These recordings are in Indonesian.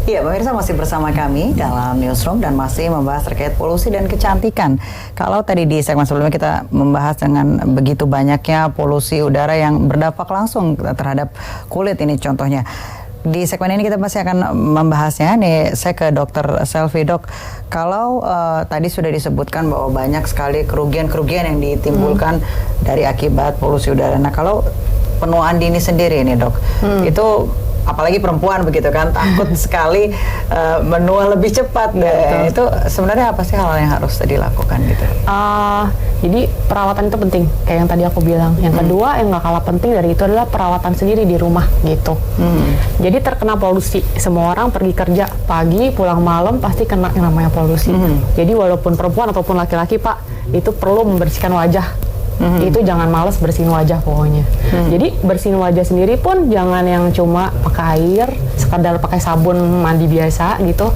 Iya, pemirsa masih bersama kami dalam Newsroom dan masih membahas terkait polusi dan kecantikan. Kalau tadi di segmen sebelumnya kita membahas dengan begitu banyaknya polusi udara yang berdampak langsung terhadap kulit ini contohnya. Di segmen ini kita masih akan membahasnya. Nih, saya ke Dr. Selvi. Dok, kalau tadi sudah disebutkan bahwa banyak sekali kerugian-kerugian yang ditimbulkan dari akibat polusi udara. Nah, kalau penuaan dini sendiri nih, Dok, itu apalagi perempuan begitu kan, takut sekali menua lebih cepat. Itu sebenarnya apa sih hal yang harus dilakukan gitu? Jadi perawatan itu penting, kayak yang tadi aku bilang. Yang kedua yang nggak kalah penting dari itu adalah perawatan sendiri di rumah gitu. Jadi terkena polusi, semua orang pergi kerja pagi, pulang malam pasti kena yang namanya polusi. Jadi walaupun perempuan ataupun laki-laki Pak, itu perlu membersihkan wajah. Itu jangan males bersihin wajah pokoknya. Jadi bersihin wajah sendiri pun jangan yang cuma pakai air, sekadar pakai sabun mandi biasa gitu.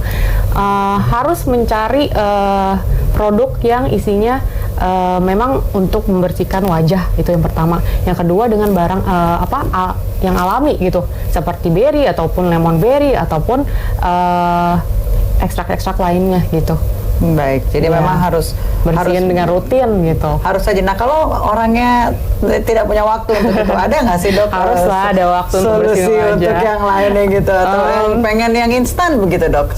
Harus mencari produk yang isinya memang untuk membersihkan wajah, itu yang pertama. Yang kedua dengan barang yang alami gitu, seperti berry ataupun lemon berry ataupun ekstrak-ekstrak lainnya gitu. Baik, jadi memang harus bersihin dengan rutin gitu. Harus saja. Nah, kalau orangnya tidak punya waktu untuk itu, ada nggak sih, Dok? Haruslah ada waktu untuk bersihin wajah. Untuk yang lainnya gitu, atau yang pengen yang instan begitu, Dok?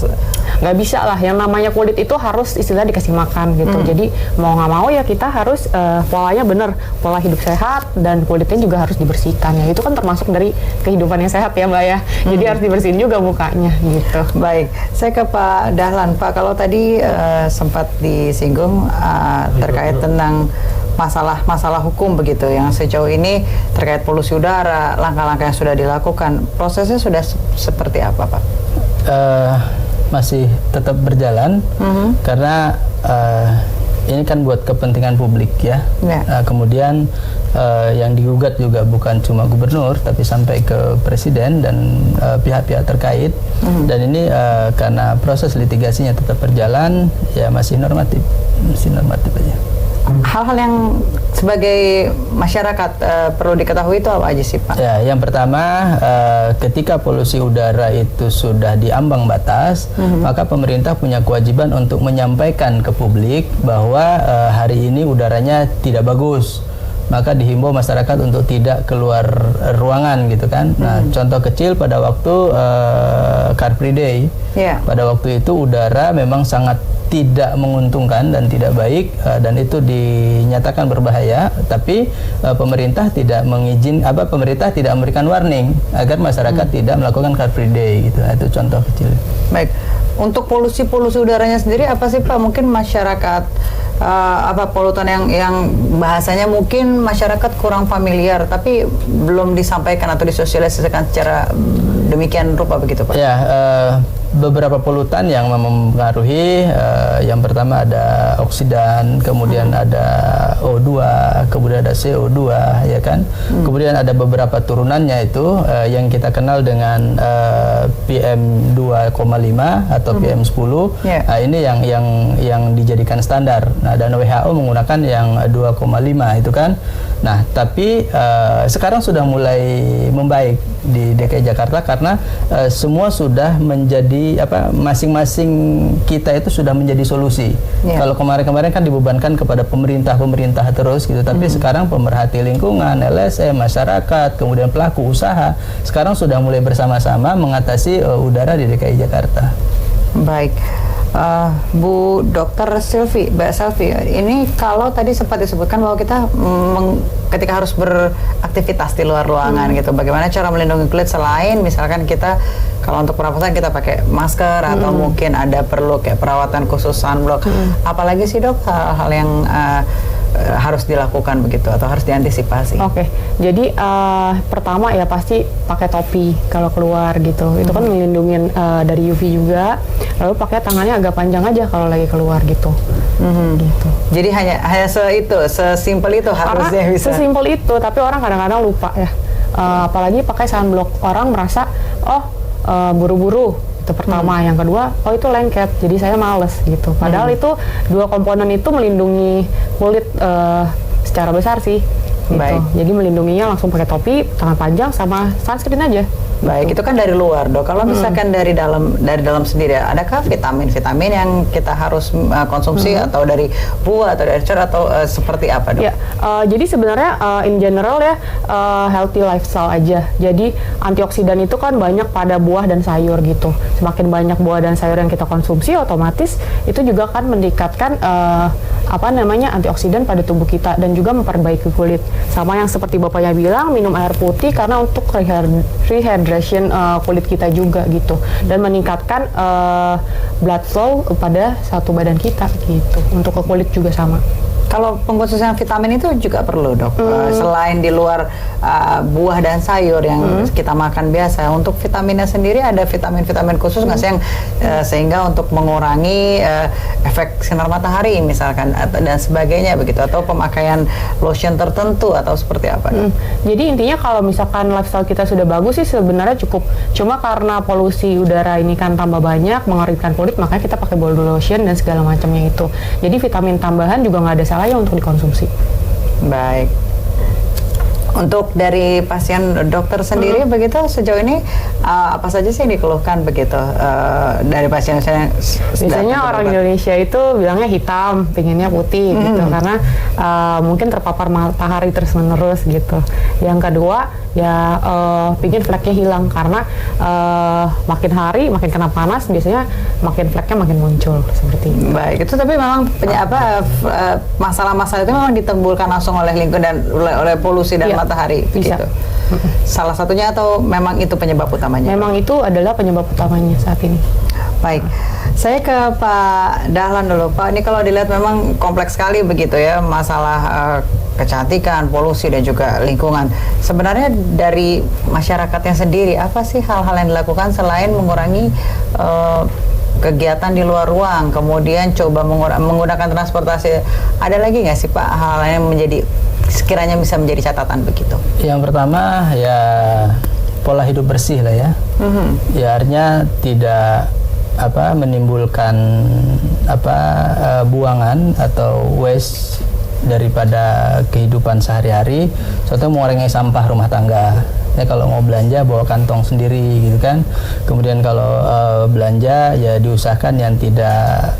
Nggak bisa lah, yang namanya kulit itu harus istilah dikasih makan gitu. Jadi mau nggak mau ya kita harus polanya bener, pola hidup sehat, dan kulitnya juga harus dibersihkan ya. Itu kan termasuk dari kehidupan yang sehat ya Mbak ya. Jadi harus dibersihin juga mukanya gitu. Baik, saya ke Pak Dahlan. Pak, kalau tadi sempat disinggung terkait tentang masalah hukum begitu yang sejauh ini terkait polusi udara, langkah-langkah yang sudah dilakukan, prosesnya sudah seperti apa, Pak? Masih tetap berjalan karena ini kan buat kepentingan publik ya. Kemudian yang digugat juga bukan cuma gubernur tapi sampai ke presiden dan pihak-pihak terkait. Dan ini karena proses litigasinya tetap berjalan, ya masih normatif aja. Hal-hal yang sebagai masyarakat perlu diketahui itu apa aja sih, Pak? Ya, yang pertama ketika polusi udara itu sudah di ambang batas, maka pemerintah punya kewajiban untuk menyampaikan ke publik bahwa hari ini udaranya tidak bagus. Maka dihimbau masyarakat untuk tidak keluar ruangan gitu kan. Nah, contoh kecil pada waktu Car Free Day, pada waktu itu udara memang sangat tidak menguntungkan dan tidak baik, dan itu dinyatakan berbahaya, tapi pemerintah tidak pemerintah tidak memberikan warning agar masyarakat tidak melakukan Car Free Day gitu. Itu contoh kecil. Baik. Untuk polusi udaranya sendiri apa sih, Pak? Mungkin masyarakat polutan yang bahasanya mungkin masyarakat kurang familiar tapi belum disampaikan atau disosialisasikan secara demikian rupa begitu, Pak? Ya, beberapa polutan yang mempengaruhi, yang pertama ada oksidan, kemudian ada O2, kemudian ada CO2 ya kan. Kemudian ada beberapa turunannya itu yang kita kenal dengan PM 2,5 atau PM 10. Nah, ini yang dijadikan standar. Nah, dan WHO menggunakan yang 2,5 itu kan. Nah, tapi sekarang sudah mulai membaik di DKI Jakarta karena semua sudah menjadi masing-masing kita itu sudah menjadi solusi. Kalau kemarin-kemarin kan dibebankan kepada pemerintah terus gitu, tapi sekarang pemerhati lingkungan, LSM, masyarakat, kemudian pelaku usaha sekarang sudah mulai bersama-sama mengatasi udara di DKI Jakarta. Baik. Bu Dr. Selvi, Mbak Selvi, ini kalau tadi sempat disebutkan bahwa kita ketika harus beraktivitas di luar ruangan gitu, bagaimana cara melindungi kulit selain misalkan kita kalau untuk perawatan kita pakai masker atau mungkin ada perlu kayak perawatan khusus sunblock, apalagi sih Dok hal-hal yang harus dilakukan begitu atau harus diantisipasi? Oke, jadi pertama ya pasti pakai topi kalau keluar gitu. Itu kan melindungi dari UV juga. Lalu pakai tangannya agak panjang aja kalau lagi keluar gitu. Gitu. Jadi hanya sesimpel itu harusnya bisa. Sesimpel itu, tapi orang kadang-kadang lupa ya. Apalagi pakai sunblock, orang merasa buru-buru. Itu pertama. Yang kedua, itu lengket, jadi saya males gitu. Padahal itu dua komponen itu melindungi kulit secara besar sih gitu. Jadi melindunginya langsung pakai topi, tangan panjang, sama sunscreen aja. Baik, itu kan dari luar, Dok. Kalau misalkan dari dalam sendiri, adakah vitamin-vitamin yang kita harus konsumsi atau dari buah atau dari sayur atau seperti apa, Dok? Ya, jadi sebenarnya in general ya healthy lifestyle aja. Jadi antioksidan itu kan banyak pada buah dan sayur gitu. Semakin banyak buah dan sayur yang kita konsumsi, otomatis itu juga kan meningkatkan antioksidan pada tubuh kita dan juga memperbaiki kulit. Sama yang seperti bapaknya bilang, minum air putih karena untuk rehydration kulit kita juga gitu, dan meningkatkan blood flow pada satu badan kita gitu. Untuk ke kulit juga sama. Kalau pengkhususan vitamin itu juga perlu, Dok. Selain di luar buah dan sayur yang kita makan biasa, untuk vitaminnya sendiri ada vitamin-vitamin khusus nggak sih yang sehingga untuk mengurangi efek sinar matahari misalkan dan sebagainya begitu, atau pemakaian lotion tertentu atau seperti apa, Dok? Jadi intinya kalau misalkan lifestyle kita sudah bagus sih sebenarnya cukup. Cuma karena polusi udara ini kan tambah banyak, mengeringkan kulit, makanya kita pakai body lotion dan segala macamnya itu. Jadi vitamin tambahan juga nggak ada salahnya untuk dikonsumsi. Baik. Untuk dari pasien dokter sendiri begitu sejauh ini apa saja sih yang dikeluhkan begitu dari pasien yang biasanya orang Indonesia itu bilangnya hitam, pinginnya putih gitu karena mungkin terpapar matahari terus menerus gitu. Yang kedua ya pingin fleknya hilang karena makin hari makin kena panas, biasanya makin fleknya makin muncul seperti itu. Baik, itu tapi memang masalah-masalah itu memang ditimbulkan langsung oleh lingkungan dan oleh polusi dan matahari bisa. Gitu. Salah satunya atau memang itu penyebab utamanya? Memang itu adalah penyebab utamanya saat ini. Baik, saya ke Pak Dahlan dulu. Pak, ini kalau dilihat memang kompleks sekali begitu ya, masalah kecantikan, polusi dan juga lingkungan. Sebenarnya dari masyarakatnya sendiri, apa sih hal-hal yang dilakukan selain mengurangi kegiatan di luar ruang, kemudian coba menggunakan transportasi? Ada lagi nggak sih, Pak, hal yang sekiranya bisa menjadi catatan begitu? Yang pertama ya pola hidup bersih lah ya. Ya artinya tidak menimbulkan buangan atau waste daripada kehidupan sehari-hari. Contoh mengurangi sampah rumah tangga. Ya kalau mau belanja bawa kantong sendiri gitu kan. Kemudian kalau belanja ya diusahakan yang tidak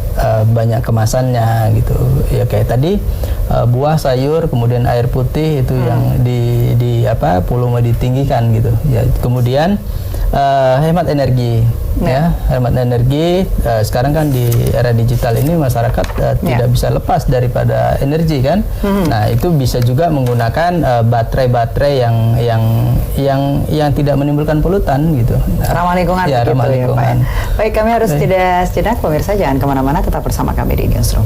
banyak kemasannya gitu. Ya kayak tadi buah, sayur, kemudian air putih itu yang volume ditinggikan gitu. Ya kemudian hemat energi. Ya, hemat energi. Sekarang kan di era digital ini masyarakat tidak bisa lepas daripada energi kan. Nah itu bisa juga menggunakan baterai-baterai yang tidak menimbulkan polutan gitu. Ramah lingkungan. Ya, ramah lingkungan. Baik, kami harus tidak sejenak, pemirsa jangan kemana-mana, tetap bersama kami di Newsroom.